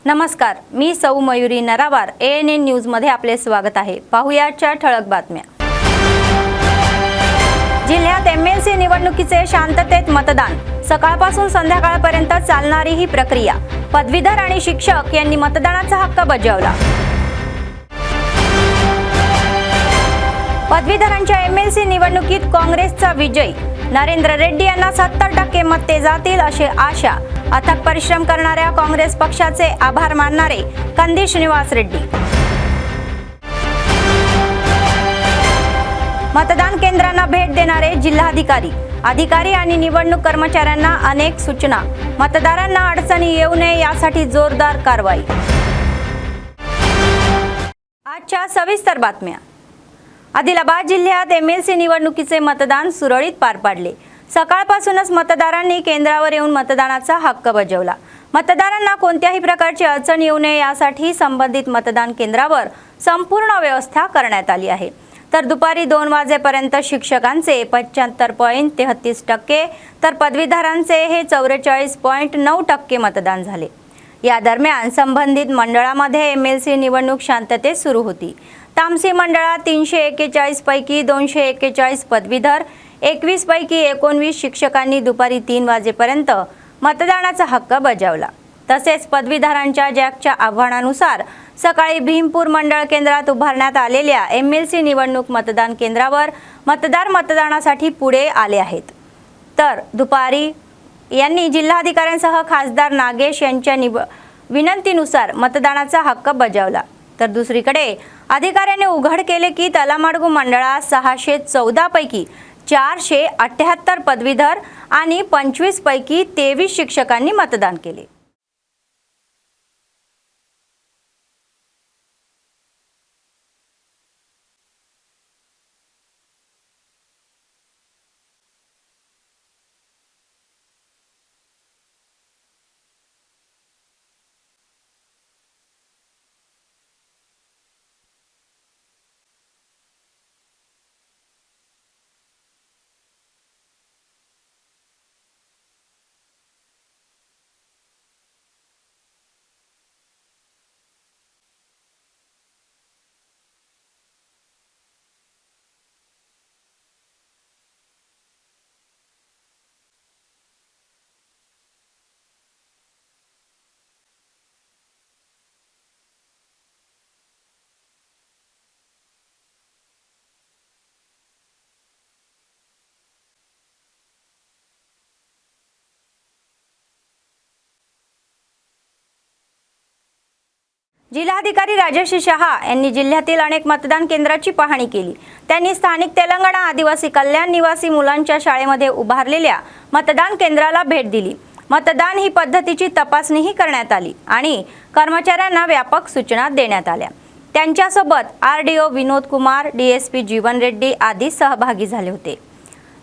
नमस्कार, मी सौ Mayuri नरावार ANN news मध्ये आपले स्वागत आहे। पाहुयाच्या ठळक बातम्या। जिल्ह्यात MLC निवडणुकीचे शांततेत मतदान, सकाळपासून संध्याकाळपर्यंत चालणारी ही प्रक्रिया। पदवीधर आणि शिक्षक यांनी मतदानाचा हक्क बजावला। पदवीधरांच्या MLC निवडणुकीत काँग्रेसचा विजय, नरेंद्र रेड्डी यांना 70% मते जातील अशी आशा। अथक परिश्रम करणाऱ्या काँग्रेस पक्षाचे आभार मानणारे कंदी श्रीनिवास रेड्डी। मतदान केंद्रांना भेट देणारे जिल्हाधिकारी, अधिकारी आणि निवडणूक कर्मचाऱ्यांना अनेक सूचना। मतदारांना अडचणी येऊ नये यासाठी जोरदार कारवाई। आजच्या सविस्तर बातम्या। आदिलाबाद जिल्ह्यात MLC निवडणुकीचे मतदान सुरळीत पार पडले। सकाळपासूनच मतदारांनी केंद्रावर येऊन मतदानाचा हक्क बजावला। मतदारांना कोणत्याही प्रकारची अडचण येऊ नये यासाठी संबंधित मतदान केंद्रावर संपूर्ण व्यवस्था करण्यात आली आहे। तर दुपारी 2 वाजेपर्यंत शिक्षकांचे 75.33% तर पदवीधरांचे हे 44.9% मतदान झाले। या दरम्यान संबंधित मंडळामध्ये MLC निवडणूक शांततेत सुरू होती। तामसी मंडळात 341 पैकी 241 पदवीधर, 21 पैकी 19 शिक्षकांनी दुपारी 3 वाजेपर्यंत मतदानाचा हक्क बजावला। तसेच पदवीधरांच्या जॅकच्या आव्हानानुसार सकाळी भीमपूर मंडळ केंद्रात उभारण्यात आलेल्या MLC निवडणूक मतदान केंद्रावर मतदार मतदानासाठी पुढे आले आहेत। तर दुपारी यांनी जिल्हाधिकाऱ्यांसह खासदार नागेश यांच्या विनंतीनुसार मतदानाचा हक्क बजावला। तर दुसरीकडे अधिकाऱ्यांनी उघड केले की तलामाडगू मंडळात 614 पैकी 478 पदवीधर आणि 25 पैकी 23 शिक्षकांनी मतदान केले। जिल्हाधिकारी राजेश शहा यांनी जिल्ह्यातील अनेक मतदान केंद्राची पाहणी केली। त्यांनी स्थानिक तेलंगणा आदिवासी कल्याण निवासी मुलांच्या शाळेमध्ये उभारलेल्या मतदान केंद्राला भेट दिली। मतदान ही पद्धतीची तपासणीही करण्यात आली आणि कर्मचाऱ्यांना व्यापक सूचना देण्यात आल्या। त्यांच्यासोबत RDO विनोद कुमार, DSP जीवन रेड्डी आदी सहभागी झाले होते।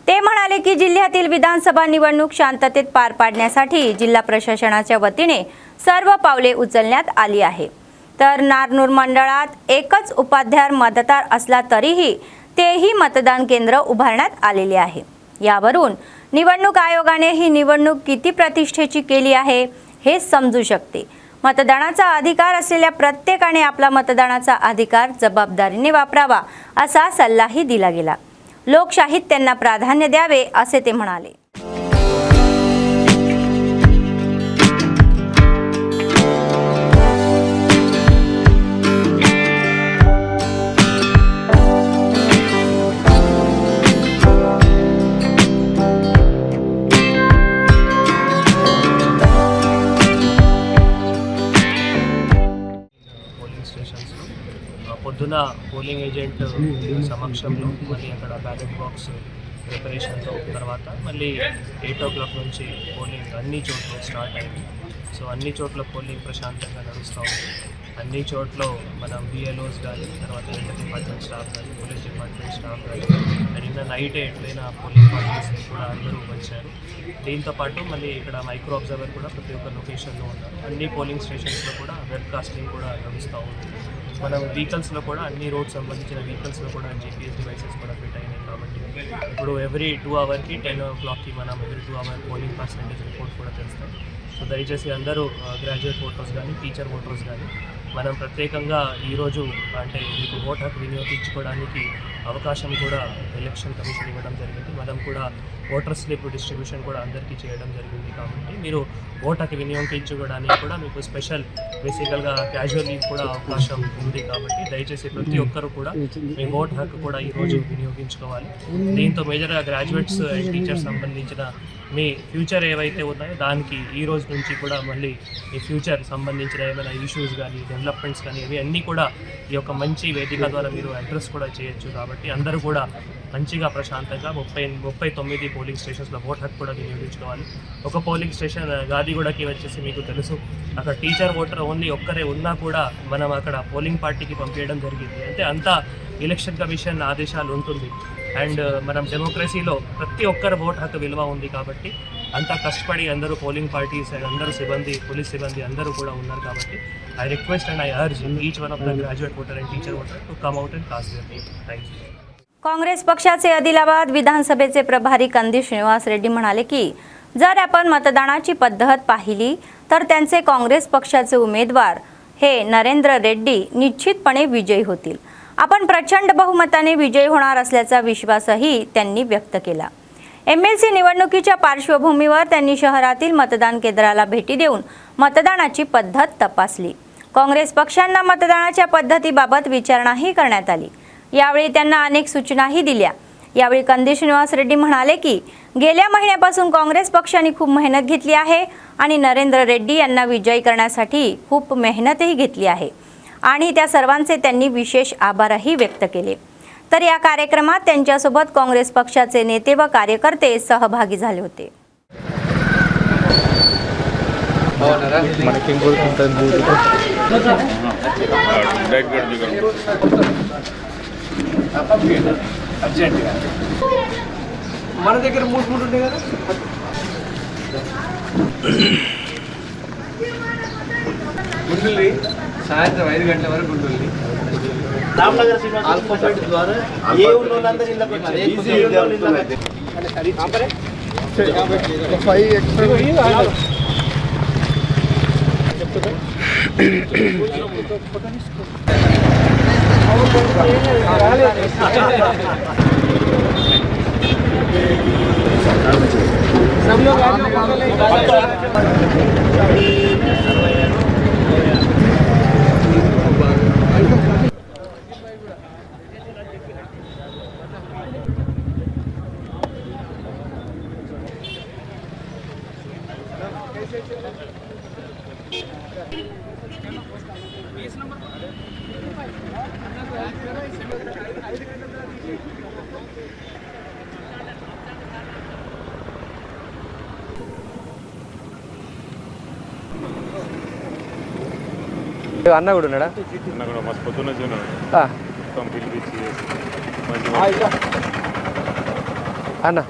ते म्हणाले की जिल्ह्यातील विधानसभा निवडणूक शांततेत पार पाडण्यासाठी जिल्हा प्रशासनाच्या वतीने सर्व पावले उचलण्यात आली आहे। तर नारनूर मंडळात एकच उपाध्याय मतदार असला तरीही तेही मतदान केंद्र उभारण्यात आलेले आहे। यावरून निवडणूक आयोगाने ही निवडणूक किती प्रतिष्ठेची केली आहे हे समजू शकते। मतदानाचा अधिकार असलेल्या प्रत्येकाने आपला मतदानाचा अधिकार जबाबदारीने वापरावा असा सल्लाही दिला गेला। लोकशाहीत त्यांना प्राधान्य द्यावे असे ते म्हणाले। పొద్దున పోలింగ్ ఏజెంట్ సమక్షంలో మళ్ళీ అక్కడ బ్యాలెట్ బాక్స్ ప్రిపరేషన్తో తర్వాత మళ్ళీ 8 o'clock నుంచి పోలింగ్ అన్ని చోట్ల స్టార్ట్ అయింది। సో అన్ని చోట్ల పోలింగ్ ప్రశాంతంగా నడుస్తూ ఉంది। అన్ని చోట్ల మనం BLOs కానీ తర్వాత హెల్త్ డిపార్ట్మెంట్ స్టాఫ్ కానీ పోలీస్ డిపార్ట్మెంట్ స్టాఫ్ కానీ నిన్న నైటే ఎట్లయినా పోలింగ్ పార్టీస్ కూడా అందరూ వచ్చారు। దీంతోపాటు మళ్ళీ ఇక్కడ మైక్రో అబ్జర్వర్ కూడా ప్రతి ఒక్క లొకేషన్లో ఉన్నారు। అన్ని పోలింగ్ స్టేషన్స్లో కూడా వెబ్కాస్టింగ్ కూడా నడుస్తూ ఉంది। మనం వెహికల్స్లో కూడా అన్ని రోడ్ సంబంధించిన వెహికల్స్లో కూడా GPS డివైసెస్ కూడా ఫిట్ అయినాయి కాబట్టి ఇప్పుడు ఎవ్రీ 2 hours 10 o'clock మనం every 2 hour polling percentage report కూడా తెలుస్తాం। సో దయచేసి అందరూ గ్రాడ్యుయేట్ ఓటర్స్ కానీ టీచర్ ఓటర్స్ కానీ మనం ప్రత్యేకంగా ఈరోజు అంటే మీకు ఓటు హక్కు వినియోగించుకోవడానికి అవకాశం కూడా ఎలక్షన్ కమిషన్ ఇవ్వడం జరిగింది. మనం కూడా ఓటర్ స్లిప్ డిస్ట్రిబ్యూషన్ కూడా అందరికీ చేయడం జరిగింది. కాబట్టి మీరు ఓటు హక్కు వినియోగించుకోవడానికి కూడా మీకు స్పెషల్ బేసికల్గా క్యాజువల్ లీవ్ కూడా అవకాశం ఉంది. కాబట్టి దయచేసి ప్రతి ఒక్కరు కూడా మీ ఓటు హక్కు కూడా ఈరోజు వినియోగించుకోవాలి. దీంతో మేజర్గా గ్రాడ్యుయేట్స్ అండ్ టీచర్స్ సంబంధించిన మీ ఫ్యూచర్ ఏవైతే ఉన్నాయో దానికి ఈ రోజు నుంచి కూడా మళ్ళీ ఈ ఫ్యూచర్ సంబంధించిన ఏమైనా ఇష్యూస్ కానీ డెవలప్మెంట్స్ కానీ ఇవి అన్నీ కూడా ఈ యొక్క మంచి వేదిక ద్వారా మీరు అడ్రస్ కూడా చేయొచ్చు. కాబట్టి అందరూ కూడా మంచిగా ప్రశాంతంగా 39 పోలింగ్ స్టేషన్స్లో ఓటు హక్కు కూడా వినియోగించుకోవాలి. ఒక పోలింగ్ స్టేషన్ గాదిగూడకి వచ్చేసి మీకు తెలుసు, అక్కడ టీచర్ ఓటర్ ఓన్లీ ఒక్కరే ఉన్నా కూడా మనం అక్కడ పోలింగ్ పార్టీకి పంపించడం జరిగింది. అంటే అంతా ఎలక్షన్ కమిషన్ ఆదేశాలు ఉంటుంది. అండ్ మనం డెమోక్రసీలో ప్రతి ఒక్కరు ఓటు హక్కు విలువ ఉంది. కాబట్టి అంతా కష్టపడి అందరూ పోలింగ్ పార్టీస్ అండ్ అందరూ సిబ్బంది, పోలీస్ సిబ్బంది అందరూ కూడా ఉన్నారు. కాబట్టి I request and I urge each one of the graduate voter and teacher voter to come out and cast their vote. Thank you. Congress पक्षाचे आदिलाबाद विधानसभेचे प्रभारी कंदी श्रीनिवास रेड्डी म्हणाले की जर आपण मतदानाची पद्धत पाहिली तर त्यांचे काँग्रेस पक्षाचे उमेदवार हे नरेंद्र रेड्डी निश्चितपणे विजयी होतील. आपण प्रचंड बहुमताने विजयी होणार असल्याचा विश्वासही त्यांनी व्यक्त केला. एमएलसी निवडणुकीच्या पार्श्वभूमीवर त्यांनी शहरातील मतदान केंद्राला भेटी देऊन मतदानाची पद्धत तपासली. काँग्रेस पक्षांना मतदानाच्या पद्धतीबाबत विचारणाही करण्यात आली. यावेळी त्यांना अनेक सूचनाही दिल्या. यावेळी कंदी श्रीनिवास रेड्डी म्हणाले की गेल्या महिन्यापासून काँग्रेस पक्षाने खूप मेहनत घेतली आहे आणि नरेंद्र रेड्डी यांना विजयी करण्यासाठी खूप मेहनतही घेतली आहे आणि त्या सर्वांचे त्यांनी विशेष आभारही व्यक्त केले. तर या कार्यक्रमात त्यांच्यासोबत काँग्रेस पक्षाचे नेते व कार्यकर्ते सहभागी झाले होते. మన దగ్గర మూడు ఉంటాయి కదా గుండుల్లి సాయంత్రం 5 గంటల వరకు గుండుల్లి రామనగర్ ఆల్ఫాబెట్ ద్వారా ఏ ఉన్నోళ్ళందరూ ఇళ్ళకి వచ్చారు. ఈజీ ఇళ్ళకి ఆపరే 5 ఎక్స్ట్రా सब लोग అన్న కూడా ఉన్నాడా? అన్న కూడా మస్తు పొద్దున్న మొత్తం పిలిపించి అన్న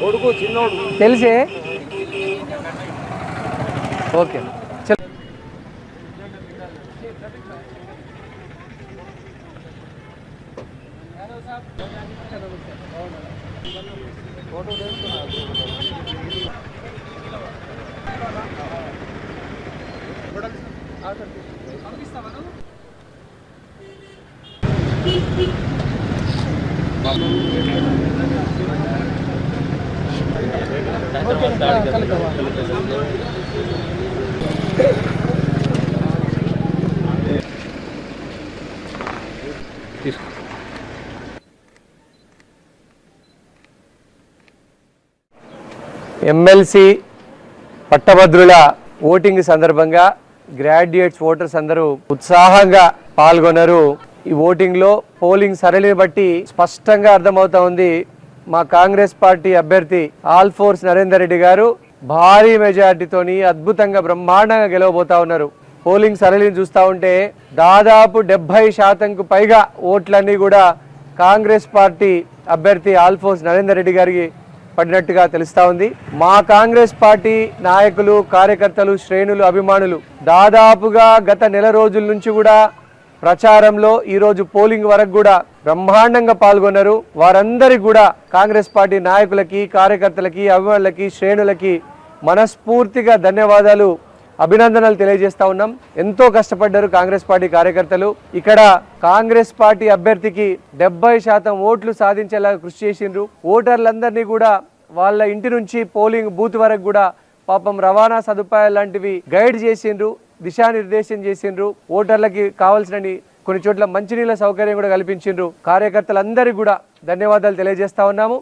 కొడుకు చిన్నోడు తెలిసే ఓకే చల్ ఎమ్మెల్సీ పట్టభద్రుల ఓటింగ్ సందర్భంగా గ్రాడ్యుయేట్స్ ఓటర్స్ అందరూ ఉత్సాహంగా పాల్గొన్నారు. ఈ ఓటింగ్ లో పోలింగ్ సరళిని బట్టి స్పష్టంగా అర్థమవుతా ఉంది మా కాంగ్రెస్ పార్టీ అభ్యర్థి ఆల్ఫోర్స్ నరేందర్ రెడ్డి గారు భారీ మెజార్టీతోని అద్భుతంగా బ్రహ్మాండంగా గెలవబోతా ఉన్నారు. పోలింగ్ సరళిని చూస్తూ ఉంటే దాదాపు 70% పైగా ఓట్లన్నీ కూడా కాంగ్రెస్ పార్టీ అభ్యర్థి ఆల్ఫోర్స్ నరేందర్ రెడ్డి గారికి పడినట్టుగా తెలుస్తా ఉంది. మా కాంగ్రెస్ పార్టీ నాయకులు, కార్యకర్తలు, శ్రేణులు, అభిమానులు దాదాపుగా గత నెల రోజుల నుంచి కూడా ప్రచారంలో ఈరోజు పోలింగ్ వరకు కూడా బ్రహ్మాండంగా వారందరికీ కూడా కాంగ్రెస్ పార్టీ నాయకులకి, కార్యకర్తలకి, అభిమానులకి, శ్రేణులకి మనస్ఫూర్తిగా ధన్యవాదాలు అభినందనలు తెలియజేస్తా ఉన్నాం. ఎంతో కష్టపడ్డారు కాంగ్రెస్ పార్టీ కార్యకర్తలు. ఇక్కడ కాంగ్రెస్ పార్టీ అభ్యర్థికి 70% ఓట్లు సాధించేలా కృషి చేసిండ్రు. ఓటర్లందరినీ కూడా వాళ్ళ ఇంటి నుంచి పోలింగ్ బూత్ వరకు కూడా పాపం రవాణా సదుపాయాలు లాంటివి గైడ్ చేసిండ్రు, దిశానిర్దేశం చేసిండ్రు. ఓటర్లకి కావాల్సిన కొన్ని చోట్ల మంచినీళ్ళ సౌకర్యం కూడా కల్పించిండ్రు. కార్యకర్తలందరికీ కూడా ధన్యవాదాలు తెలియజేస్తా ఉన్నాము.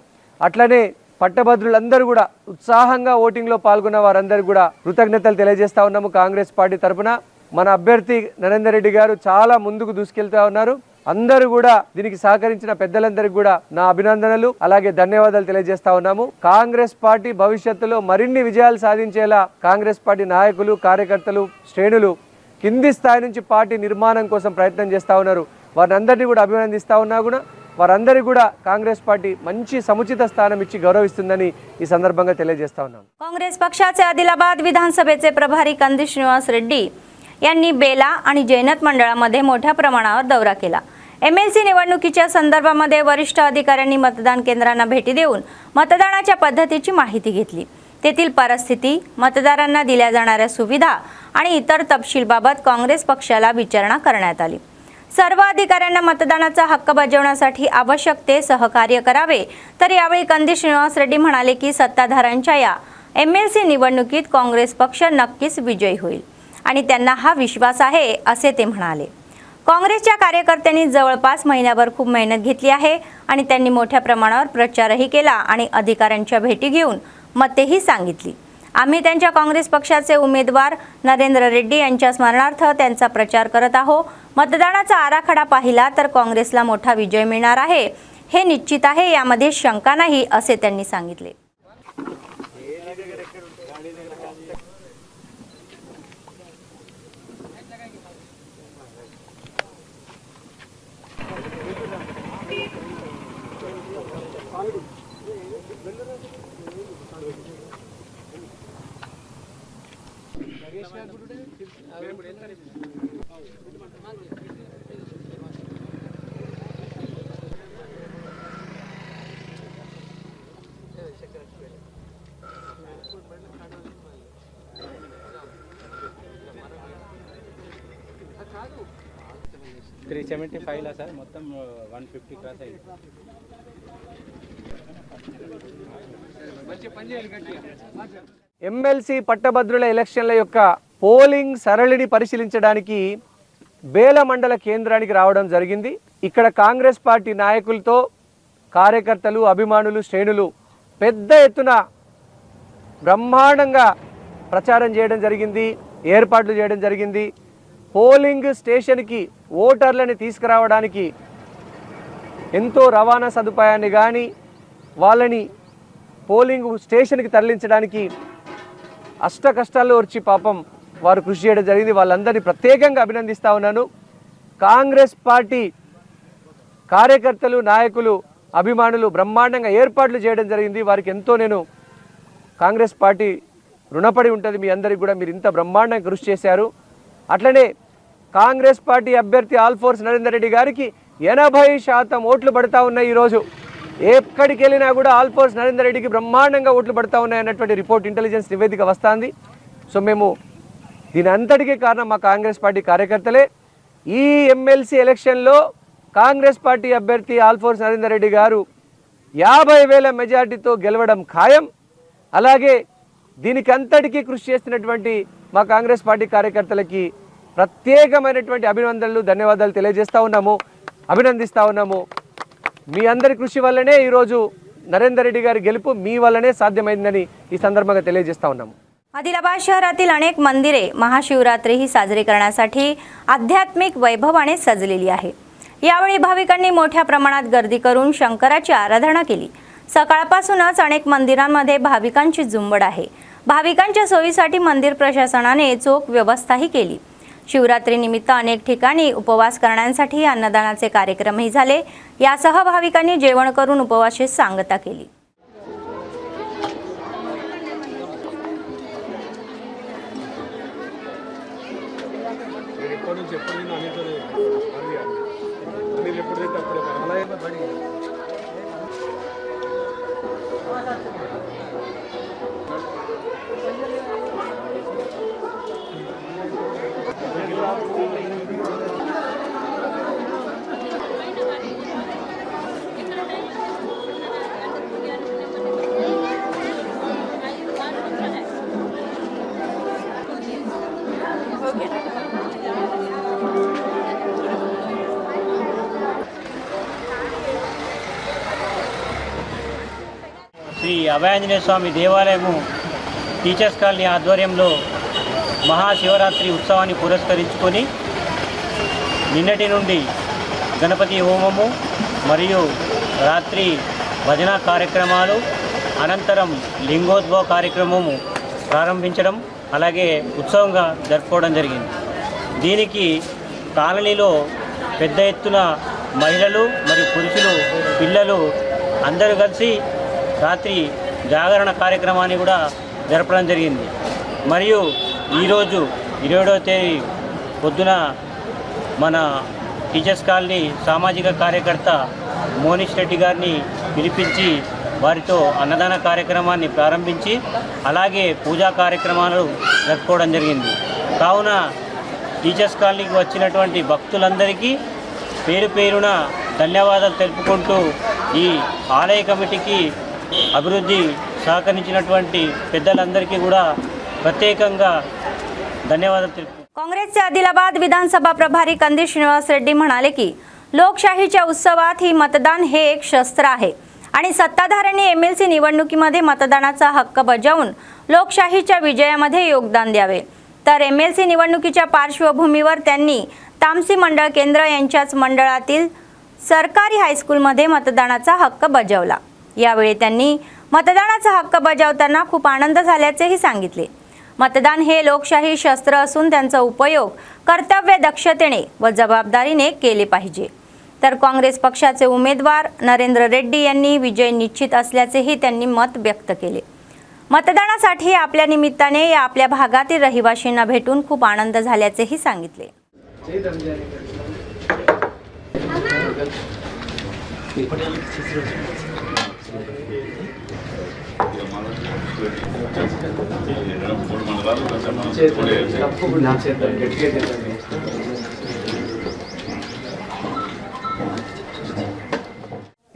అట్లనే పట్టభద్రులందరూ కూడా ఉత్సాహంగా ఓటింగ్లో పాల్గొన్న వారందరూ కూడా కృతజ్ఞతలు తెలియజేస్తా ఉన్నాము. కాంగ్రెస్ పార్టీ తరఫున మన అభ్యర్థి నరేందర్ రెడ్డి గారు చాలా ముందుకు దూసుకెళ్తా ఉన్నారు. అందరూ కూడా దీనికి సహకరించిన పెద్దలందరికీ కూడా నా అభినందనలు అలాగే ధన్యవాదాలు తెలియజేస్తా ఉన్నాము. కాంగ్రెస్ పార్టీ భవిష్యత్తులో మరిన్ని విజయాలు సాధించేలా కాంగ్రెస్ పార్టీ నాయకులు, కార్యకర్తలు, శ్రేణులు కింది స్థాయి నుంచి పార్టీ నిర్మాణం కోసం ప్రయత్నం చేస్తూ ఉన్నారు. వారందరినీ కూడా అభినందిస్తూ ఉన్నా కూడా వారందరికీ కూడా కాంగ్రెస్ पार्टी మంచి సముచిత స్థానం ఇచ్చి గౌరవిస్తుందని ఈ సందర్భంగా తెలియజేస్తా ఉన్నాను. काँग्रेस पक्षाचे आदिलाबाद विधानसभेचे प्रभारी कंदी श्रीनिवास रेड्डी यांनी बेला आणि जैनत मंडळामध्ये मोठ्या प्रमाणावर दौरा केला. एमएलसी निवडणुकीच्या संदर्भामध्ये वरिष्ठ अधिकाऱ्यांनी मतदान केंद्रांना भेटी देऊन मतदानाच्या पद्धतीची माहिती घेतली. तेथील परिस्थिती, मतदारांना दिल्या जाणाऱ्या सुविधा आणि इतर तपशीलबाबत काँग्रेस पक्षाला विचारणा करण्यात आली. सर्व अधिकाऱ्यांना मतदानाचा हक्क बजावण्यासाठी आवश्यक ते सहकार्य करावे. तर यावेळी कंदी श्रीनिवास रेड्डी म्हणाले की सत्ताधाऱ्यांच्या या एमएलसी निवडणुकीत काँग्रेस पक्ष नक्कीच विजयी होईल आणि त्यांना हा विश्वास आहे असे ते म्हणाले. काँग्रेसच्या कार्यकर्त्यांनी जवळपास महिनाभर खूप मेहनत घेतली आहे आणि त्यांनी मोठ्या प्रमाणावर प्रचारही केला आणि अधिकाऱ्यांच्या भेटी घेऊन मतेही सांगितली. आम्ही त्यांच्या काँग्रेस पक्षाचे उमेदवार नरेंद्र रेड्डी यांच्या स्मरणार्थ त्यांचा प्रचार करत आहोत. मतदानाचा आराखडा पाहिला तर काँग्रेसला मोठा विजय मिळणार आहे हे निश्चित आहे, यामध्ये शंका नाही असे त्यांनी सांगितले. త్రీ 75 సార్ మొత్తం 150 క్రాస్ అయింది. ఎమ్మెల్సీ పట్టభద్రుల ఎలక్షన్ల యొక్క పోలింగ్ సరళిని పరిశీలించడానికి బేల మండల కేంద్రానికి రావడం జరిగింది. ఇక్కడ కాంగ్రెస్ పార్టీ నాయకులతో కార్యకర్తలు, అభిమానులు, శ్రేణులు పెద్ద ఎత్తున బ్రహ్మాండంగా ప్రచారం చేయడం జరిగింది, ఏర్పాట్లు చేయడం జరిగింది. పోలింగ్ స్టేషన్కి ఓటర్లని తీసుకురావడానికి ఎంతో రవాణా సదుపాయాన్ని కానీ వాళ్ళని పోలింగ్ స్టేషన్కి తరలించడానికి అష్ట కష్టాల్లో వచ్చి పాపం వారు కృషి చేయడం జరిగింది. వాళ్ళందరినీ ప్రత్యేకంగా అభినందిస్తూ ఉన్నాను. కాంగ్రెస్ పార్టీ కార్యకర్తలు, నాయకులు, అభిమానులు బ్రహ్మాండంగా ఏర్పాట్లు చేయడం జరిగింది. వారికి ఎంతో నేను కాంగ్రెస్ పార్టీ రుణపడి ఉంటుంది. మీ అందరికీ కూడా మీరు ఇంత బ్రహ్మాండంగా కృషి చేశారు. అట్లనే కాంగ్రెస్ పార్టీ అభ్యర్థి ఆల్ఫోర్స్ నరేందర్ రెడ్డి గారికి 80% ఓట్లు పడతా ఉన్నాయి. ఈరోజు ఎక్కడికి వెళ్ళినా కూడా ఆల్ఫోర్స్ నరేందర్ రెడ్డికి బ్రహ్మాండంగా ఓట్లు పడతా ఉన్నాయి అన్నటువంటి రిపోర్ట్, ఇంటెలిజెన్స్ నివేదిక వస్తుంది. సో మేము దీని అంతటికీ కారణం మా కాంగ్రెస్ పార్టీ కార్యకర్తలే. ఈ ఎమ్మెల్సీ ఎలక్షన్లో కాంగ్రెస్ పార్టీ అభ్యర్థి ఆల్ఫోర్స్ నరేందర్ రెడ్డి గారు 50,000 మెజార్టీతో గెలవడం ఖాయం. అలాగే దీనికి అంతటికీ కృషి చేస్తున్నటువంటి మా కాంగ్రెస్ పార్టీ కార్యకర్తలకి ప్రత్యేకమైనటువంటి అభినందనలు, ధన్యవాదాలు తెలియజేస్తూ ఉన్నాము, అభినందిస్తూ ఉన్నాము. మీ అందరి కృషి వల్లనే ఈరోజు नरेंद्र रेड्डी गारी गेलुपु मी वल्लने साध्यमैंदनी ई संदर्भात తెలియజేస్తా ఉన్నాము. आदिलाबाद शहरातील अनेक मंदिरे महाशिवरात्री ही साजरी करण्यासाठी आध्यात्मिक वैभवाने सजलेली आहे. यावेळी भाविकांनी मोठ्या प्रमाणात गर्दी करून शंकराची आराधना केली. सकाळपासूनच अनेक मंदिरांमध्ये भाविकांची झुंबड आहे. भाविकांच्या सोयीसाठी मंदिर प्रशासनाने चोख व्यवस्थाही केली. शिवरात्री निमित्त अनेक ठिकाणी उपवास करण्यासाठी अन्नदानाचे कार्यक्रमही झाले. यासह भाविकांनी जेवण करून उपवासाची सांगता केली. శ్రీ అభయాంజనేయ స్వామి దేవాలయము టీచర్స్ కాలనీ ఆధ్వర్యంలో మహాశివరాత్రి ఉత్సవాన్ని పురస్కరించుకొని నిన్నటి నుండి గణపతి హోమము మరియు రాత్రి భజన కార్యక్రమాలు అనంతరం లింగోద్భవ కార్యక్రమము ప్రారంభించడం అలాగే ఉత్సవంగా జరుపుకోవడం జరిగింది. దీనికి కాలనీలో పెద్ద ఎత్తున మహిళలు మరియు పురుషులు పిల్లలు అందరూ కలిసి రాత్రి జాగరణ కార్యక్రమాన్ని కూడా జరపడం జరిగింది. మరియు ఈరోజు 27వ తేదీ పొద్దున మన టీచర్స్ కాలనీ సామాజిక కార్యకర్త మోనిష్ రెడ్డి గారిని పిలిపించి వారితో అన్నదాన కార్యక్రమాన్ని ప్రారంభించి అలాగే పూజా కార్యక్రమాలు జరుపుకోవడం జరిగింది. కావున టీచర్స్ కాలనీకి వచ్చినటువంటి భక్తులందరికీ పేరు పేరున ధన్యవాదాలు తెలుపుకుంటూ ఈ ఆలయ కమిటీకి అభివృద్ధి సహకరించినటువంటి పెద్దలందరికీ కూడా प्रत्येकंगा धन्यवाद. काँग्रेसचे आदिलाबाद विधानसभा प्रभारी कंदी श्रीनिवास रेड्डी म्हणाले की लोकशाहीच्या उत्सवात ही मतदान हे एक शस्त्र आहे आणि सत्ताधाऱ्यांनी एमएलसी निवडणुकीमध्ये मतदानाचा हक्क बजावून लोकशाहीच्या विजयामध्ये योगदान द्यावे. तर एमएलसी निवडणुकीच्या पार्श्वभूमीवर त्यांनी तामसी मंडळ केंद्र यांच्याच मंडळातील सरकारी हायस्कूलमध्ये मतदानाचा हक्क बजावला. यावेळी त्यांनी मतदानाचा हक्क बजावताना खूप आनंद झाल्याचेही सांगितले. मतदान हे लोकशाही शस्त्र असून त्यांचा उपयोग कर्तव्य दक्षतेने व जबाबदारीने केले पाहिजे. तर काँग्रेस पक्षाचे उमेदवार नरेंद्र रेड्डी यांनी विजय निश्चित असल्याचेही त्यांनी मत व्यक्त केले. मतदानासाठी आपल्या निमित्ताने या आपल्या भागातील रहिवासींना भेटून खूप आनंद झाल्याचेही सांगितले.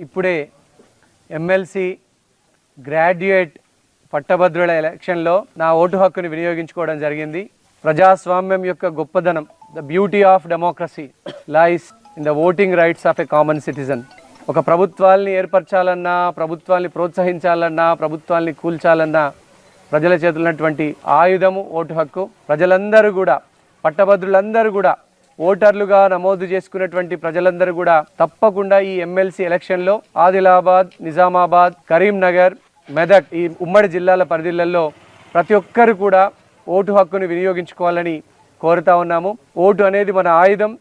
ఇప్పుడే ఎమ్మెల్సీ గ్రాడ్యుయేట్ పట్టభద్రుల ఎలక్షన్లో నా ఓటు హక్కుని వినియోగించుకోవడం జరిగింది. ప్రజాస్వామ్యం యొక్క గొప్పదనం, the beauty of democracy lies in the voting rights of a common citizen. ఒక ప్రభుత్వాల్ని ఏర్పరచాలన్నా, ప్రభుత్వాల్ని ప్రోత్సహించాలన్నా, ప్రభుత్వాల్ని కూల్చాలన్నా ప్రజల చేతుల్లో ఉన్నటువంటి ఆయుధము ఓటు హక్కు. ప్రజలందరూ కూడా, పట్టభద్రులందరూ కూడా, ఓటర్లుగా నమోదు చేసుకున్నటువంటి ప్రజలందరూ కూడా తప్పకుండా ఈ ఎమ్మెల్సీ ఎలక్షన్లో ఆదిలాబాద్, నిజామాబాద్, కరీంనగర్, మెదక్ ఈ ఉమ్మడి జిల్లాల పరిధిలలో ప్రతి ఒక్కరు కూడా ఓటు హక్కును వినియోగించుకోవాలని కోరుతా ఉన్నాము. ఓటు అనేది మన ఆయుధం.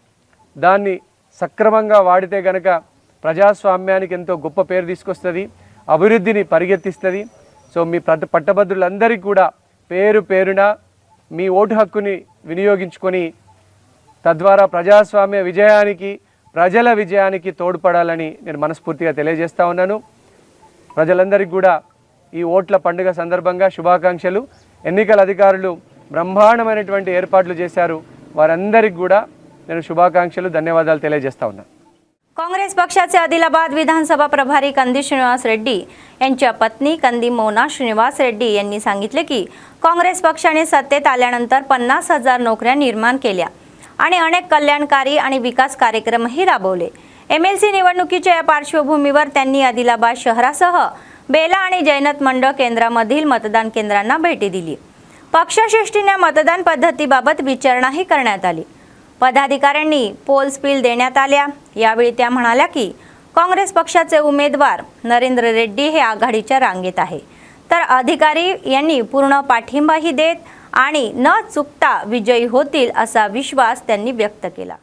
దాన్ని సక్రమంగా వాడితే గనక ప్రజాస్వామ్యానికి ఎంతో గొప్ప పేరు తీసుకొస్తుంది, అభివృద్ధిని పరిగెత్తిస్తుంది. సో మీ పట్టభద్రులందరికీ కూడా పేరు పేరున మీ ఓటు హక్కుని వినియోగించుకొని తద్వారా ప్రజాస్వామ్య విజయానికి, ప్రజల విజయానికి తోడ్పడాలని నేను మనస్ఫూర్తిగా తెలియజేస్తా ఉన్నాను. ప్రజలందరికీ కూడా ఈ ఓట్ల పండుగ సందర్భంగా శుభాకాంక్షలు. ఎన్నికల అధికారులు బ్రహ్మాండమైనటువంటి ఏర్పాట్లు చేశారు. వారందరికీ కూడా నేను శుభాకాంక్షలు, ధన్యవాదాలు తెలియజేస్తా ఉన్నాను. काँग्रेस पक्षाचे आदिलाबाद विधानसभा प्रभारी कंदी श्रीनिवास रेड्डी यांच्या पत्नी कंदी मोना श्रीनिवास रेड्डी यांनी सांगितले की काँग्रेस पक्षाने सत्तेत आल्यानंतर 50,000 नोकऱ्या निर्माण केल्या आणि अनेक कल्याणकारी आणि विकास कार्यक्रमही राबवले. एमएलसी निवडणुकीच्या या पार्श्वभूमीवर त्यांनी आदिलाबाद शहरासह बेला आणि जैनत मंडळ केंद्रामधील मतदान केंद्रांना भेटी दिली. पक्षश्रेष्ठींना मतदान पद्धतीबाबत विचारणाही करण्यात आली. पदाधिकाऱ्यांनी पोल्स बिल देण्यात आल्या. यावेळी त्या म्हणाल्या की काँग्रेस पक्षाचे उमेदवार नरेंद्र रेड्डी हे आघाडीच्या रांगेत आहे. तर अधिकारी यांनी पूर्ण पाठिंबाही देत आणि न चुकता विजयी होतील असा विश्वास त्यांनी व्यक्त केला.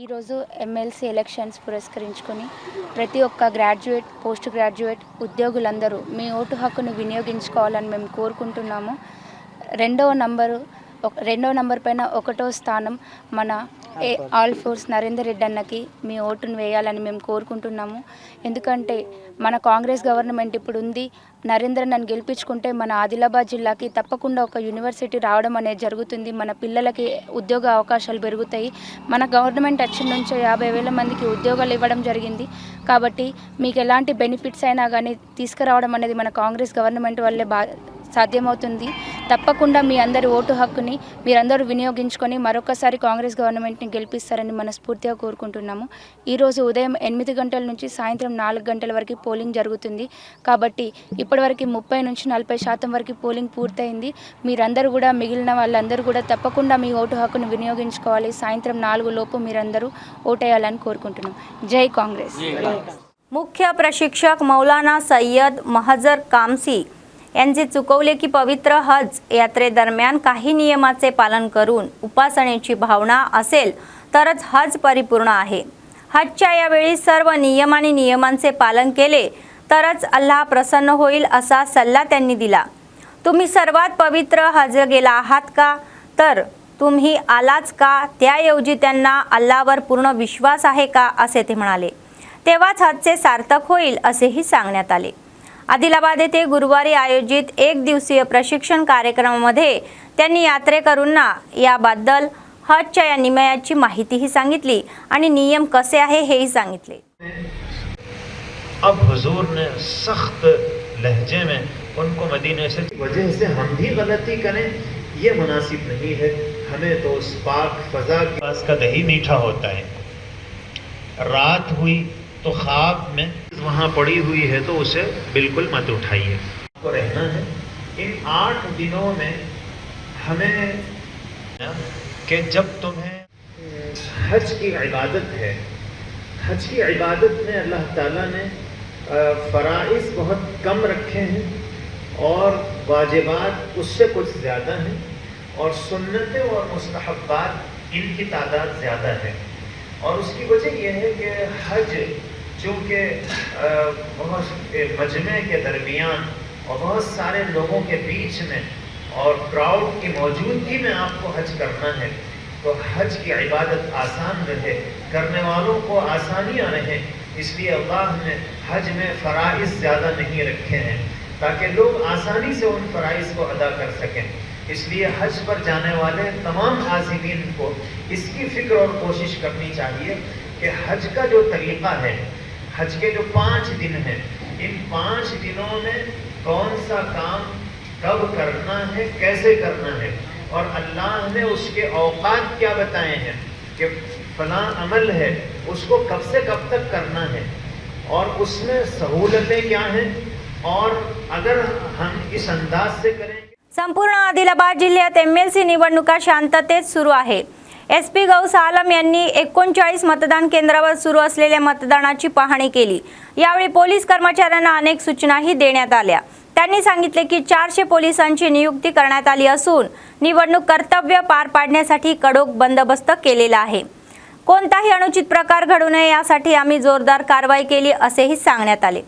ఈరోజు ఎమ్మెల్సీ ఎలక్షన్స్ పురస్కరించుకొని ప్రతి ఒక్క గ్రాడ్యుయేట్ పోస్ట్ గ్రాడ్యుయేట్ ఉద్యోగులందరూ మీ ఓటు హక్కును వినియోగించుకోవాలని మేము కోరుకుంటున్నాము. రెండవ నంబర్ పైన 1వ స్థానం మన ఆల్ ఫోర్స్ నరేందర్ రెడ్డి అన్నకి మీ ఓటును వేయాలని మేము కోరుకుంటున్నాము. ఎందుకంటే మన కాంగ్రెస్ గవర్నమెంట్ ఇప్పుడు ఉంది. నరేంద్ర అన్నను గెలిపించుకుంటే మన ఆదిలాబాద్ జిల్లాకి తప్పకుండా ఒక యూనివర్సిటీ రావడం అనేది జరుగుతుంది. మన పిల్లలకి ఉద్యోగ అవకాశాలు పెరుగుతాయి. మన గవర్నమెంట్ వచ్చిన నుంచి 50,000 మందికి ఉద్యోగాలు ఇవ్వడం జరిగింది. కాబట్టి మీకు ఎలాంటి బెనిఫిట్స్ అయినా కానీ తీసుకురావడం అనేది మన కాంగ్రెస్ గవర్నమెంట్ వల్లే సాధ్యమవుతుంది. తప్పకుండా మీ అందరి ఓటు హక్కుని మీరందరూ వినియోగించుకొని మరొకసారి కాంగ్రెస్ గవర్నమెంట్ని గెలిపిస్తారని మనస్ఫూర్తిగా కోరుకుంటున్నాము. ఈరోజు ఉదయం 8 గంటల నుంచి సాయంత్రం 4 గంటల వరకు పోలింగ్ జరుగుతుంది. కాబట్టి ఇప్పటివరకు 30 నుంచి 40% వరకు పోలింగ్ పూర్తయింది. మీరందరూ కూడా మిగిలిన వాళ్ళందరూ కూడా తప్పకుండా మీ ఓటు హక్కును వినియోగించుకోవాలి. సాయంత్రం 4 లోపు మీరందరూ ఓటేయాలని కోరుకుంటున్నాం. జై కాంగ్రెస్. मुख्य प्रशिक्षक मौलाना सय्यद महजर कामसी यांचे चुकवले की पवित्र हज यात्रेदरम्यान काही नियमाचे पालन करून उपासनेची भावना असेल तरच हज परिपूर्ण आहे. हजच्या यावेळी सर्व नियम आणि नियमांचे पालन केले तरच अल्लाह प्रसन्न होईल असा सल्ला त्यांनी दिला. तुम्ही सर्वात पवित्र हज गेला आहात का? तर तुम्ही आलाच का? त्याऐवजी त्यांना अल्लाहवर पूर्ण विश्वास आहे का असे ते म्हणाले. तेव्हाच हजचे सार्थक होईल असेही सांगण्यात आले. आदिलाबाद येथे गुरुवारी आयोजित 1 दिवसीय प्रशिक्षण कार्यक्रमामध्ये त्यांनी यात्रेकरूंना याबद्दल हजच्या या नियमाची माहितीही सांगितली आणि नियम कसे आहे हेही सांगितले. अब हुजूर ने सख्त लहजे में उनको मदीने से वजह से हम भी गलती करें ये मुनासिब नहीं है. हमें तो उस पाक फजा के पास का दही मीठा होता है. रात हुई तो ख्वाब में वहाँ पड़ी हुई है तो उसे बिल्कुल मत उठाइए. को रहना है इन 8 दिनों में हमें कि जब तुम्हें हज की इबादत है, हज की इबादत में अल्लाह ताला ने फ़राइज़ बहुत कम रखे हैं और वाजिबात उससे कुछ ज़्यादा हैं और सुन्नतें और मुस्तहब्बात इनकी तादाद ज़्यादा है. और उसकी वजह यह है कि हज चूँकि बहुत मजमे के दरमियान और बहुत सारे लोगों के बीच में और क्राउड की मौजूदगी में आपको हज करना है तो हज की इबादत आसान रहे, करने वालों को आसानियाँ रहें, इसलिए अल्लाह ने हज में फ़राइज़ ज़्यादा नहीं रखे हैं ताकि लोग आसानी से उन फ़राइज़ को अदा कर सकें. इसलिए हज पर जाने वाले तमाम आज़िमीन को इसकी फ़िक्र और कोशिश करनी चाहिए कि हज का जो तरीक़ा है, हज के जो 5 दिन हैं, इन 5 दिनों में कौन सा काम कब करना है, कैसे करना है और अल्लाह ने उसके औकात क्या बताए हैं कि फलां अमल है उसको कब से कब तक करना है और उसमें सहूलतें क्या हैं और अगर हम इस अंदाज से करें. संपूर्ण आदिलाबाद जिल्ह्यात एमएलसी निवडणुका शांततेत सुरू आहे. एसपी गौस आलम यांनी 39 मतदान केंद्रावर सुरू असलेल्या मतदानाची पाहणी केली. यावेळी पोलीस कर्मचाऱ्यांना अनेक सूचनाही देण्यात आल्या. त्यांनी सांगितले की 400 पोलिसांची नियुक्ती करण्यात आली असून निवडणूक कर्तव्य पार पाडण्यासाठी कडक बंदोबस्त केलेला आहे. कोणताही अनुचित प्रकार घडू नये यासाठी आम्ही जोरदार कारवाई केली असेही सांगण्यात आले.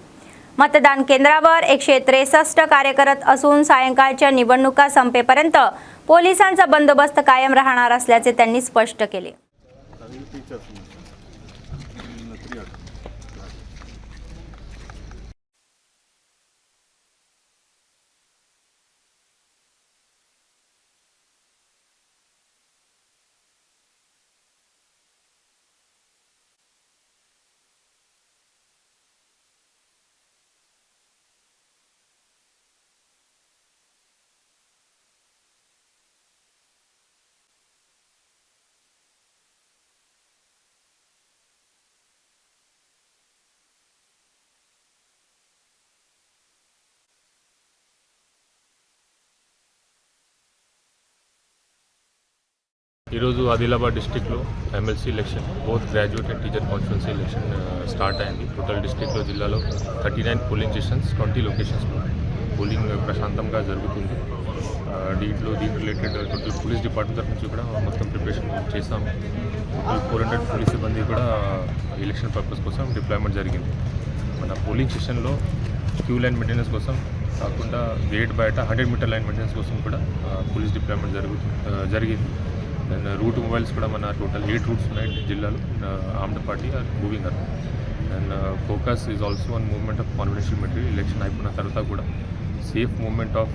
मतदान केंद्रावर 163 कार्यरत असून सायंकाळच्या निवडणुका संपेपर्यंत पोलिसांचा बंदोबस्त कायम राहणार असल्याचे त्यांनी स्पष्ट केले. ఈరోజు ఆదిలాబాద్ డిస్ట్రిక్ట్లో MLC election both graduate and teacher constituency election start అయింది. టోటల్ డిస్ట్రిక్ట్లో జిల్లాలో 39 పోలింగ్ స్టేషన్స్ 20 లొకేషన్స్లో పోలింగ్ ప్రశాంతంగా జరుగుతుంది. దీంట్లో రిలేటెడ్ టోటల్ పోలీస్ డిపార్ట్మెంట్ తరఫు నుంచి కూడా మొత్తం ప్రిపరేషన్ చేసాము. టోటల్ 400 పోలీస్ సిబ్బంది కూడా ఎలక్షన్ పర్పస్ కోసం డిప్లాయ్మెంట్ జరిగింది. మన పోలింగ్ స్టేషన్లో క్యూ లైన్ మెయింటెనెన్స్ కోసం కాకుండా గేట్ బయట 100 మీటర్ లైన్ మెయింటెనెన్స్ కోసం కూడా పోలీస్ డిప్లాయ్మెంట్ జరిగింది. అండ్ రూట్ మొబైల్స్ కూడా మన టోటల్ 8 రూట్స్ ఉన్నాయి జిల్లాలో. Armed party are moving uh and focus is also on movement of confidential material. Election అయిపోయిన తర్వాత కూడా safe movement of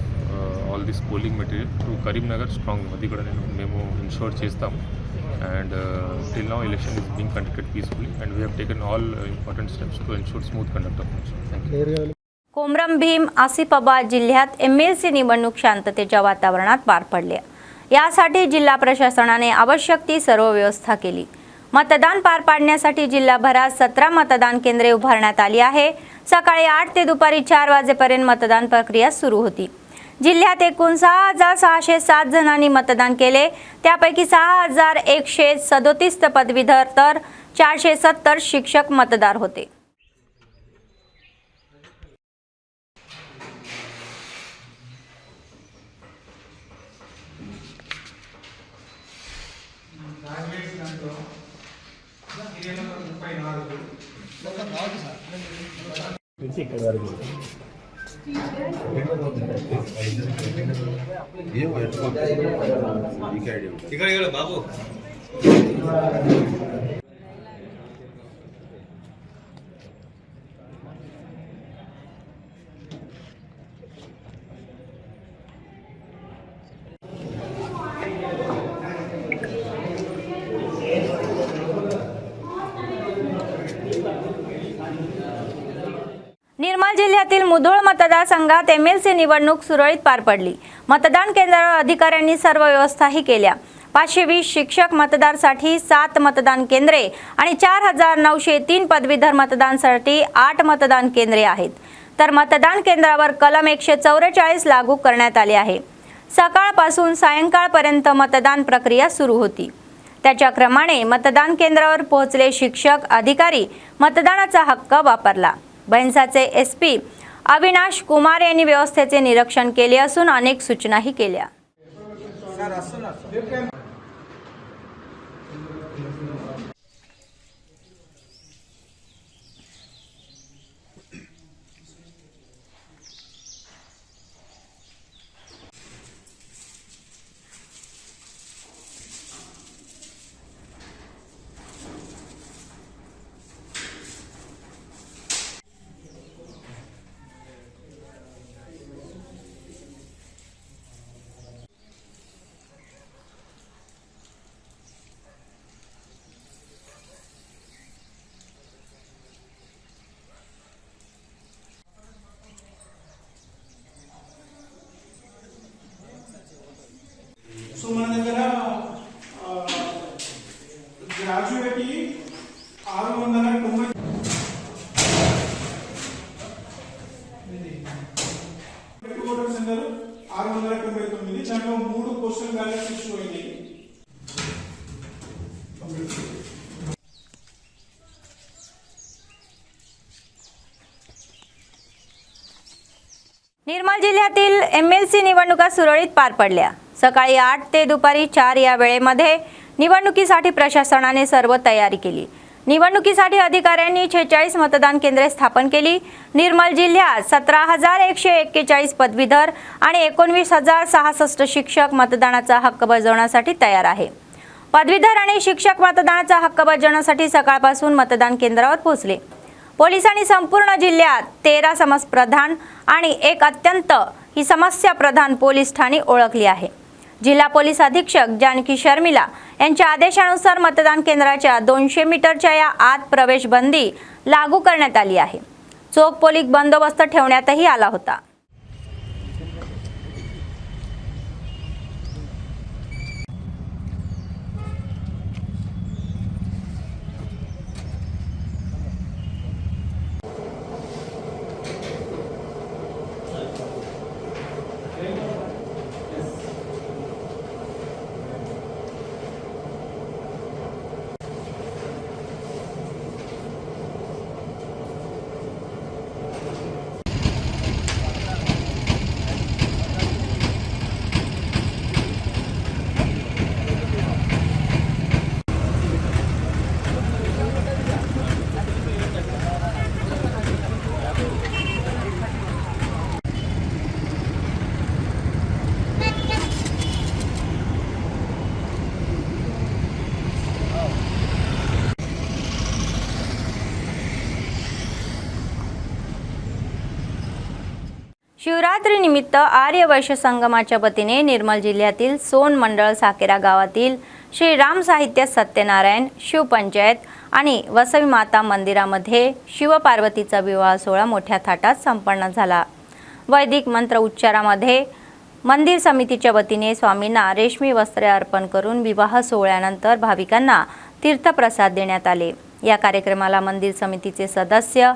all this polling material to Karimnagar strong అది కూడా మేము ఇన్షూర్ చేస్తాము. And till now election is being conducted peacefully and we have taken all important steps to ensure smooth conduct of election. Thank you. Komaram Bhim Asifabad जिल्ह्यात MLC निवडणूक शांततेच्या वातावरणात पार पडली. यासाठी जिल्हा प्रशासनाने आवश्यक ती सर्व व्यवस्था केली. मतदान पार पाडण्यासाठी जिल्हाभरात 17 मतदान केंद्रे उभारण्यात आली आहे. सकाळी 8 ते दुपारी 4 वाजेपर्यंत मतदान प्रक्रिया सुरू होती. जिल्ह्यात एकूण 6,607 जणांनी मतदान केले. त्यापैकी 6,137 पदवीधर तर 470 शिक्षक मतदार होते. బాబు निर्मल जिल्ह्यातील मुधोळ मतदारसंघात MLC निवडणूक सुरळीत पार पडली. मतदान केंद्रावर अधिकाऱ्यांनी सर्व व्यवस्थाही केल्या. 520 शिक्षक मतदारसाठी 7 मतदान केंद्रे आणि 4,903 पदवीधर मतदानासाठी 8 मतदान केंद्रे आहेत. तर मतदान केंद्रावर कलम 144 लागू करण्यात आले आहे. सकाळपासून सायंकाळपर्यंत मतदान प्रक्रिया सुरू होती. त्याच्या क्रमाने मतदान केंद्रावर पोहोचले शिक्षक अधिकारी मतदानाचा हक्क वापरला. भैंसाचे SP अविनाश कुमार यांनी व्यवस्थेचे निरीक्षण केले असून अनेक सूचनाही केल्या. సో మన దగ్గర గ్రాడ్యుయేట్ 690 ఓటర్ సెంటర్ 699 దాంట్లో 3 పోస్టల్ బ్యాలెట్స్ ఇష్యూ అయ్యాయి. निर्मल जिल्ह्यातील MLC निवडणुका सुरळीत पार पडल्या. सकाळी 8 ते दुपारी 4 या वेळेमध्ये निवडणुकीसाठी प्रशासनाने सर्व तयारी केली. निवडणुकीसाठी अधिकाऱ्यांनी 46 मतदान केंद्रे स्थापन केली. निर्मल जिल्ह्यात 17,141 पदवीधर आणि 19,066 शिक्षक मतदानाचा हक्क बजावण्यासाठी तयार आहे. पदवीधर आणि शिक्षक मतदानाचा हक्क बजावण्यासाठी सकाळपासून मतदान केंद्रावर पोहोचले. पोलिसांनी संपूर्ण जिल्ह्यात 13 समस्याप्रधान आणि एक अत्यंत ही समस्या प्रधान पोलीस ठाणी ओळखली आहे. जिल्हा पोलीस अधीक्षक जानकी शर्मिला यांच्या आदेशानुसार मतदान केंद्राच्या 200 मीटरच्या या आत प्रवेश बंदी लागू करण्यात आली आहे. चोख पोलीस बंदोबस्त ठेवण्यातही आला होता. शिवरात्री निमित्त आर्य वैश्य संगमाच्या वतीने निर्मल जिल्ह्यातील सोन मंडळ साकेरा गावातील श्री राम साहित्य सत्यनारायण शिवपंचायत आणि वसवी माता मंदिरामध्ये शिवपार्वतीचा विवाह सोहळा मोठ्या थाटात संपन्न झाला. वैदिक मंत्र उच्चारामध्ये मंदिर समितीच्या वतीने स्वामींना रेशमी वस्त्रे अर्पण करून विवाह सोहळ्यानंतर भाविकांना तीर्थप्रसाद देण्यात आले. या कार्यक्रमाला मंदिर समितीचे सदस्य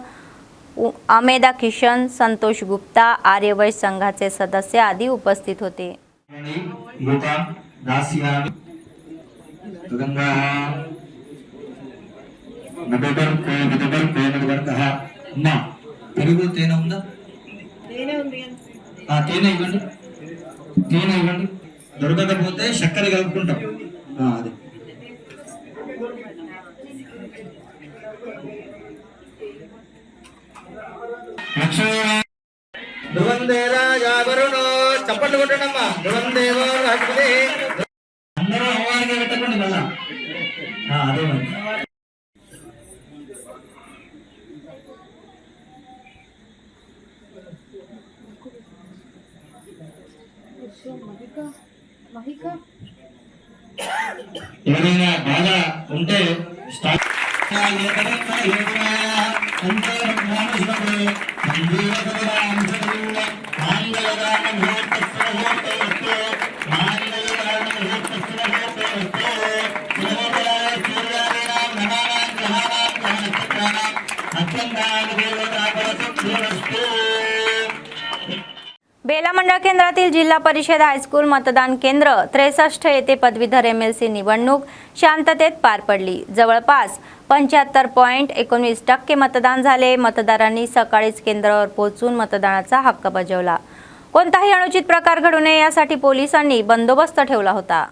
अमेदा किशन, संतोष गुप्ता, आर्यवैश्य संघाचे सदस्य आदी उपस्थित होते. దొరకకపోతే చక్కెర కలుపుకుంటాం. అదే చప్పట్లు కొట్టడమ్మా. ధ్రువందేవో అందరూ అమ్మవారికి పెట్టకండి మళ్ళా. అదే మరి ఎవరైనా బాగా ఉంటే స్టార్ట్ बेला मंडळ केंद्रातील जिल्हा परिषद हायस्कूल मतदान केंद्र 63 येथे पदवीधर MLC निवडणूक शांततेत पार पडली. जवळपास 75.19% मतदान झाले. मतदारांनी सकाळीच केंद्रावर पोहोचून मतदानाचा हक्क बजावला. कोणताही अनुचित प्रकार घडू नये यासाठी पोलिसांनी बंदोबस्त ठेवला होता.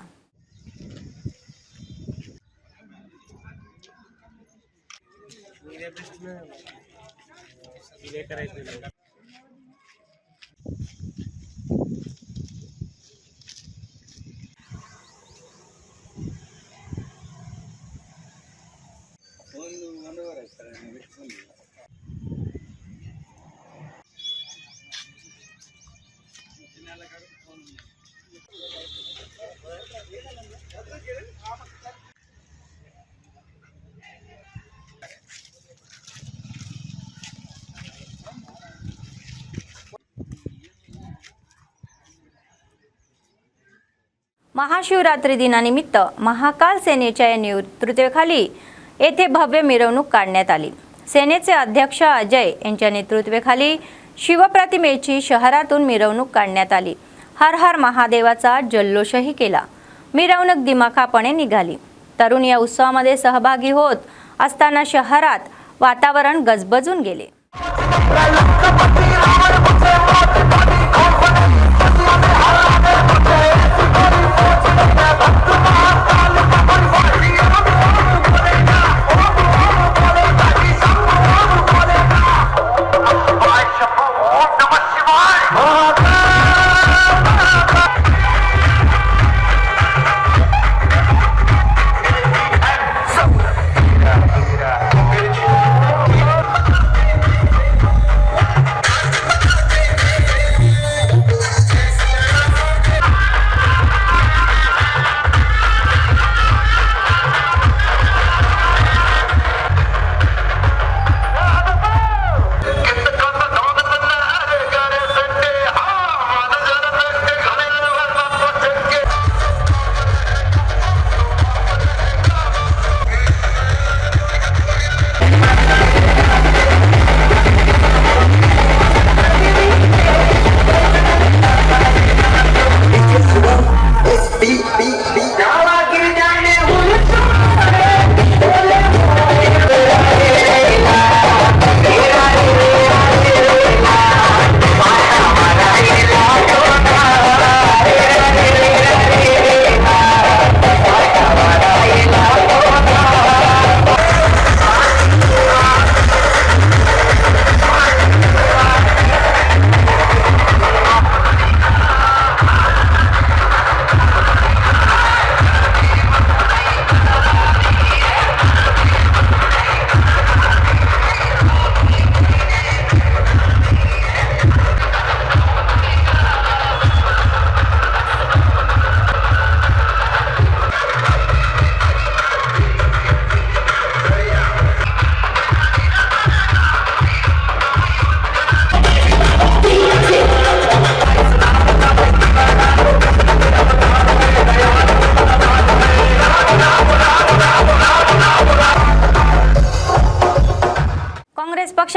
महाशिवरात्री दिनानिमित्त महाकाल सेनेच्या नेतृत्वाखाली येथे भव्य मिरवणूक काढण्यात आली. सेनेचे अध्यक्ष अजय यांच्या नेतृत्वाखाली शिवप्रतिमेची शहरातून मिरवणूक काढण्यात आली. हर हर महादेवाचा जल्लोषही केला. मिरवणूक दिमाखापणे निघाली. तरुण या उत्सवामध्ये सहभागी होत असताना शहरात वातावरण गजबजून गेले.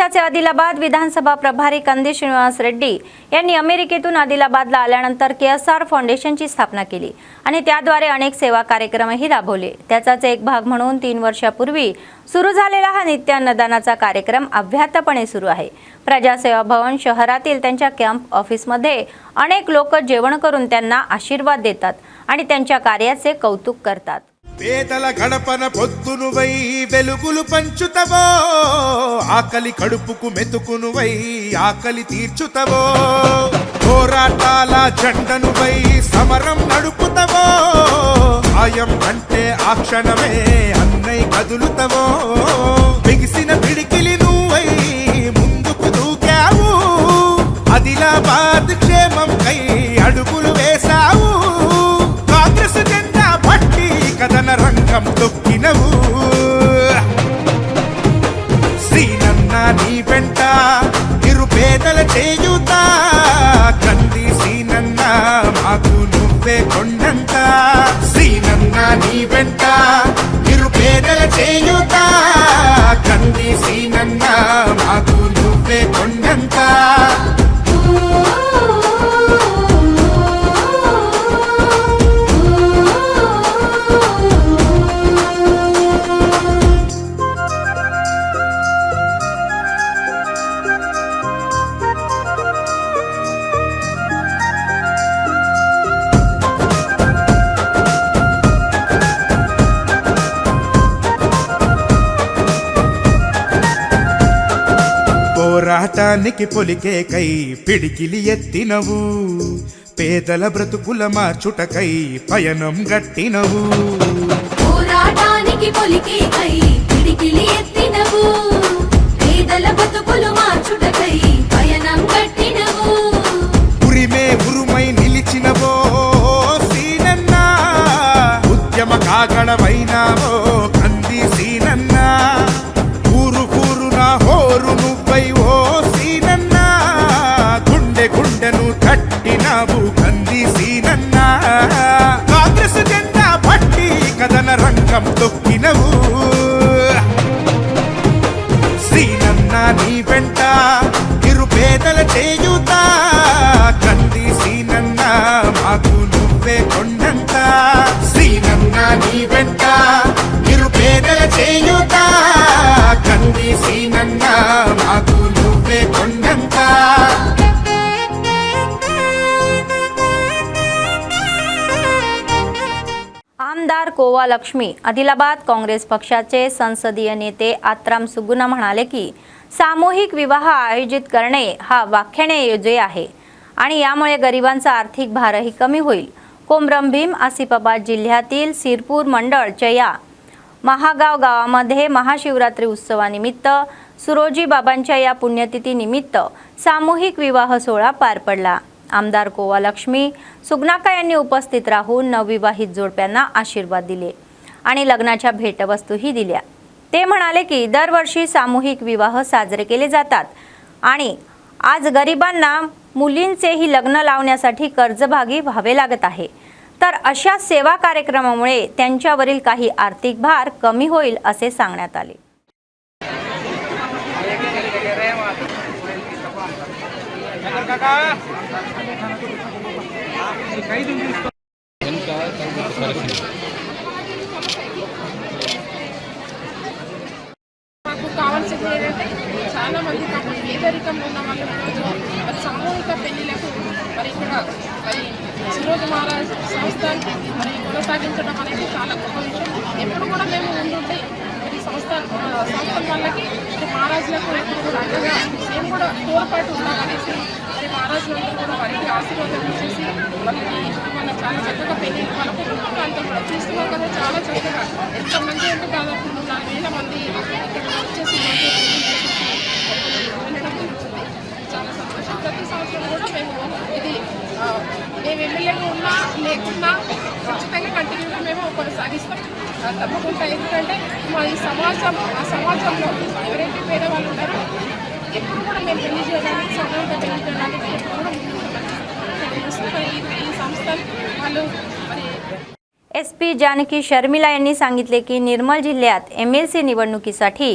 पक्षाचे आदिलाबाद विधानसभा प्रभारी कंदी श्रीनिवास रेड्डी यांनी अमेरिकेतून आदिलाबादला आल्यानंतर KSR फाउंडेशनची स्थापना केली आणि त्याद्वारे अनेक सेवा कार्यक्रमही राबवले। त्याचाच एक भाग म्हणून 3 वर्षापूर्वी सुरू झालेला हा नित्य अन्नदानाचा कार्यक्रम अव्याहतपणे सुरू आहे। प्रजासेवा भवन शहरातील त्यांच्या कॅम्प ऑफिसमध्ये अनेक लोक जेवण करून त्यांना आशीर्वाद देतात आणि त्यांच्या कार्याचे कौतुक करतात। పేదల గడపన పొద్దునువై వెలుగులు పంచుతవో ఆకలి కడుపుకు మెతుకునువై ఆకలి తీర్చుతవో పోరాటాల జెండనువై సమరం నడుపుతవో ఆయం అంటే ఆ క్షణమే అన్నై కదులుతవో బిగిసిన పిడికిలి నువ్వై ముందుకు దూకావు ఆదిలాబాద్ క్షేమం కై అడుగులు వేశావు కాంగ్రెస్ జెండా పట్టి కదన రంగం తొక్కినవు శ్రీనన్న నీ వెంట నిరుపేదల చేయుత కంది శ్రీనన్న మాకు నువ్వే కొండంత శ్రీనన్న నీ వెంట నిరుపేదల చేయుత కంది శ్రీనన్న మాకు నువ్వే కొండంత పోరాటానికి పొలికే కై పిడికిలి ఎత్తినవు పేదల బ్రతుకుల మార్చుటకై పయనం గట్టినవు పోరాటానికి పొలికే కై పిడికిలి ఎత్తినవు పేదల బ్రతుకులు మార్చుటకై పయనం గట్టినవు ఉరిమే ఉరుమై నిలిచినవో సీనన్న ఉద్యమ కాగడమైనావో కంది సీనన్న ఊరు ఊరున హోరు నువ్వై ఓ సీనన్న గుండె గుండెను కట్టినావు కంది సీనన్న కాంగ్రెస్ జెండా పట్టి కదన రంగం తొక్కినవు శ్రీనన్న నీ వెంట నిరుపేదల చేయుత కంది శ్రీనన్న మాకు నువ్వే కొండంత శ్రీనన్న నీ వెంట నిరుపేదల చేయుత కంది శ్రీనన్న మాకు నువ్వే కొండంత आमदार कोवा लक्ष्मी आदिलाबाद काँग्रेस पक्षाचे संसदीय नेते आत्राम सुगुना म्हणाले की सामूहिक विवाह आयोजित करणे हा वाख्याने आहे आणि यामुळे गरिबांचा आर्थिक भारही कमी होईल। कोमरम भीम आसिफाबाद जिल्ह्यातील सिरपूर मंडळच्या या महागाव गावामध्ये महाशिवरात्री उत्सवानिमित्त सुरोजी बाबांच्या या पुण्यतिथी निमित्त सामूहिक विवाह सोहळा पार पडला। आमदार कोवा लक्ष्मी सुगनाका यांनी उपस्थित राहून नवविवाहित जोडप्यांना आशीर्वाद दिले आणि लग्नाच्या भेटवस्तूही दिल्या। ते म्हणाले की दरवर्षी सामूहिक विवाह साजरे केले जातात आणि आज गरिबांना मुलींचेही लग्न लावण्यासाठी कर्जभागी व्हावे लागत आहे, तर अशा सेवा कार्यक्रमामुळे त्यांच्यावरील काही आर्थिक भार कमी होईल असे सांगण्यात आले। మాకు కావాల్సింది ఏంటంటే చాలా మంది పేదరికంలో ఉన్న వాళ్ళు మరి సామూహిక పెళ్లిలకు మరి ఇక్కడ మరి సిరోజ్ మహారాజ్ సంస్థ మరి కొనసాగించడం అనేది చాలా గొప్ప విషయం। ఎప్పుడు కూడా మేము ముందుంటే మరి సంస్థల వాళ్ళకి మహారాజులకు ఎప్పుడు కూడా అండగా మేము కూడా తోడ్పాటు ఉండాలనేసి మహారాజులందరూ కూడా వారికి ఆశీర్వాదం ఇచ్చేసి వాళ్ళకి వాళ్ళ చాలా చక్కగా పెళ్లి వాళ్ళ కుటుంబంలో అంతా కూడా చూస్తున్నాం కదా, చాలా చక్కగా ఎంతమంది అంటే దాదాపు 4,000 మంది ఇక్కడ వచ్చేసి వెళ్ళడం జరుగుతుంది। చాలా సంతోషం। ప్రతి సంవత్సరం కూడా మేము ఇది మేము ఎమ్మెల్యేగా ఉన్నా లేకున్నా ఖచ్చితంగా కంటిన్యూగా మేము కొనసాగిస్తాం తప్పకుండా। ఎందుకంటే మా ఈ సమాజంలో ఎవరైతే పేదవాళ్ళు ఉంటారో ఎప్పుడు కూడా మేము పెళ్లి చేయడానికి సమయంగా పెళ్లి చేయడానికి ఎప్పుడు కూడా ఈ సంస్థలు వాళ్ళు మరి SP जानकी शर्मिला यांनी सांगितले की निर्मल जिल्ह्यात MLC निवडणुकीसाठी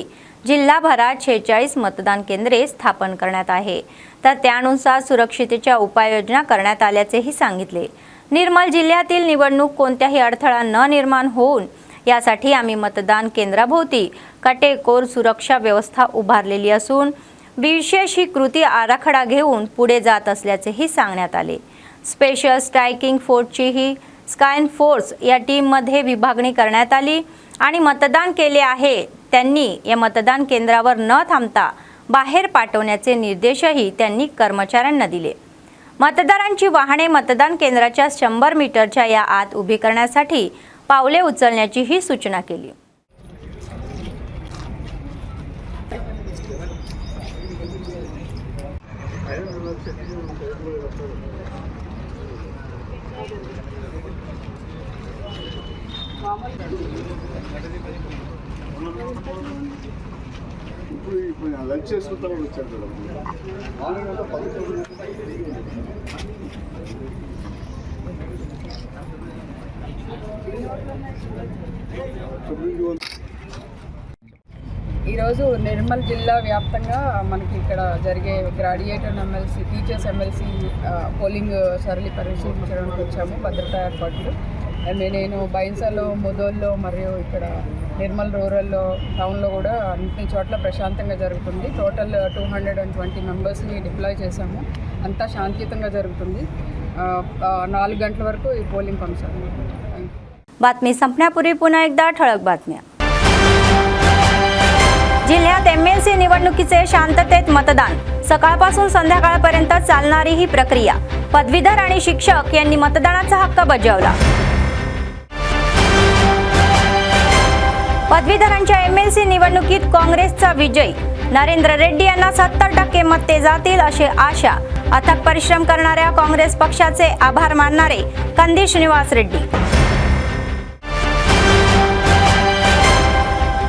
जिल्हाभरात 46 मतदान केंद्रे स्थापन करण्यात आहे, तर त्यानुसार सुरक्षितेच्या उपाययोजना करण्यात आल्याचेही सांगितले. निर्मल जिल्ह्यातील निवडणूक कोणत्याही अडथळा न निर्माण होऊन यासाठी आम्ही मतदान केंद्राभोवती काटेकोर सुरक्षा व्यवस्था उभारलेली असून विशेष ही कृती आराखडा घेऊन पुढे जात असल्याचेही सांगण्यात आले. स्पेशल स्ट्रायकिंग फोर्सची ही स्काय फोर्स या टीममध्ये विभागणी करण्यात आली आणि मतदान केले आहे त्यांनी या मतदान केंद्रावर न थांबता बाहेर पाठवण्याचे निर्देशही त्यांनी कर्मचाऱ्यांना दिले. मतदारांची वाहने मतदान केंद्राच्या 100 मीटरच्या या आत उभी करण्यासाठी पावले उचलण्याचीही सूचना केली. లంచ్ చేసుకుంటా వచ్చారు ఈరోజు నిర్మల్ జిల్లా వ్యాప్తంగా మనకి ఇక్కడ జరిగే graduate MLC teachers MLC polling సరళి పరిశీలించడానికి వచ్చాము. భద్రతా ఏర్పాట్లు నేను బైన్సాలో, ముదోల్లో మరియు ఇక్కడ నిర్మల్ రూరల్లో, టౌన్లో కూడా అన్ని చోట్ల ప్రశాంతంగా జరుగుతుంది. టోటల్ 220 మెంబర్స్ని డిప్లాయ్ చేశాము. అంతా శాంతియుతంగా జరుగుతుంది. 4 గంటల వరకు ఈ పోలింగ్ కొనసాగుతుంది. बातमी संपण्यापूर्वी पुन्हा एकदा ठळक बातम्या. जिल्ह्यात MLC निवडणुकीचे शांततेत मतदान. सकाळपासून संध्याकाळपर्यंत चालणारी ही प्रक्रिया. पदवीधर आणि शिक्षक यांनी मतदानाचा हक्क बजावला. पदवीधरांच्या MLC निवडणुकीत काँग्रेसचा विजय. नरेंद्र रेड्डी यांना 70% मते जातील अशी आशा. अथक परिश्रम करणाऱ्या काँग्रेस पक्षाचे आभार मानणारे कंदी श्रीनिवास रेड्डी.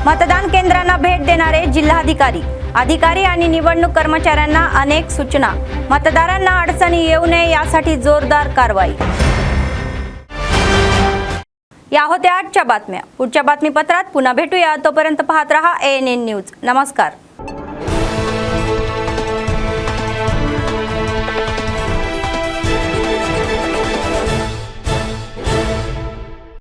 मतदान केंद्रांना भेट देणारे जिल्हाधिकारी, अधिकारी आणि निवडणूक कर्मचाऱ्यांना अनेक सूचना. मतदारांना अडचणी येऊ नये यासाठी जोरदार कारवाई. या होत्या आजच्या बातम्या. पुढच्या बातमीपत्रात पुन्हा भेटूया. तोपर्यंत पाहत रहा ANN न्यूज. नमस्कार.